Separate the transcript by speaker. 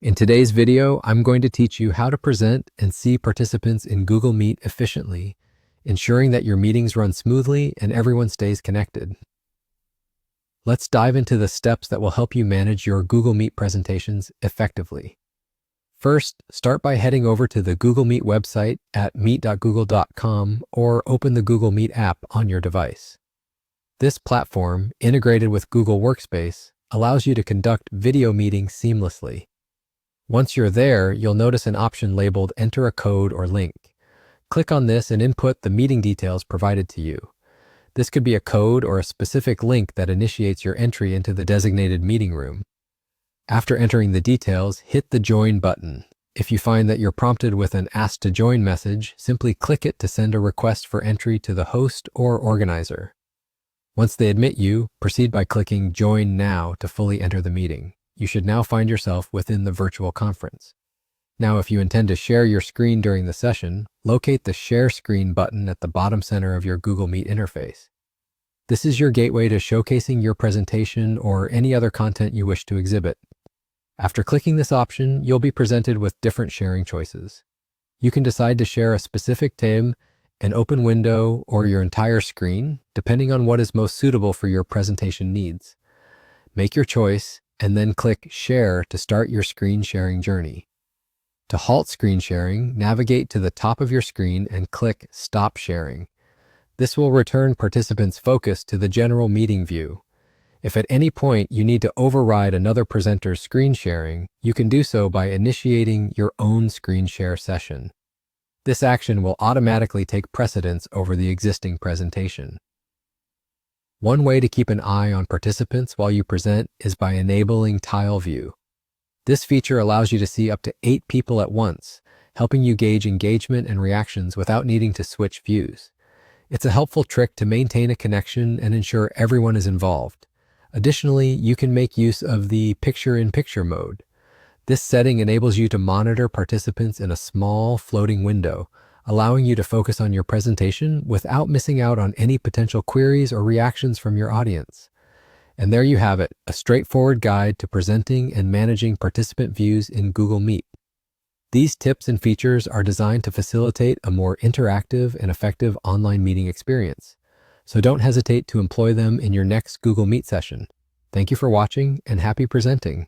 Speaker 1: In today's video, I'm going to teach you how to present and see participants in Google Meet efficiently, ensuring that your meetings run smoothly and everyone stays connected. Let's dive into the steps that will help you manage your Google Meet presentations effectively. First, start by heading over to the Google Meet website at meet.google.com or open the Google Meet app on your device. This platform, integrated with Google Workspace, allows you to conduct video meetings seamlessly. Once you're there, you'll notice an option labeled Enter a Code or Link. Click on this and input the meeting details provided to you. This could be a code or a specific link that initiates your entry into the designated meeting room. After entering the details, hit the Join button. If you find that you're prompted with an Ask to Join message, simply click it to send a request for entry to the host or organizer. Once they admit you, proceed by clicking Join Now to fully enter the meeting. You should now find yourself within the virtual conference. Now, if you intend to share your screen during the session, locate the Share Screen button at the bottom center of your Google Meet interface. This is your gateway to showcasing your presentation or any other content you wish to exhibit. After clicking this option, you'll be presented with different sharing choices. You can decide to share a specific tab, an open window, or your entire screen, depending on what is most suitable for your presentation needs. Make your choice and then click Share to start your screen sharing journey. To halt screen sharing, navigate to the top of your screen and click Stop Sharing. This will return participants' focus to the general meeting view. If at any point you need to override another presenter's screen sharing, you can do so by initiating your own screen share session. This action will automatically take precedence over the existing presentation. One way to keep an eye on participants while you present is by enabling Tile View. This feature allows you to see up to 8 people at once, helping you gauge engagement and reactions without needing to switch views. It's a helpful trick to maintain a connection and ensure everyone is involved. Additionally, you can make use of the picture-in-picture mode. This setting enables you to monitor participants in a small floating window, allowing you to focus on your presentation without missing out on any potential queries or reactions from your audience. And there you have it, a straightforward guide to presenting and managing participant views in Google Meet. These tips and features are designed to facilitate a more interactive and effective online meeting experience. So don't hesitate to employ them in your next Google Meet session. Thank you for watching and happy presenting.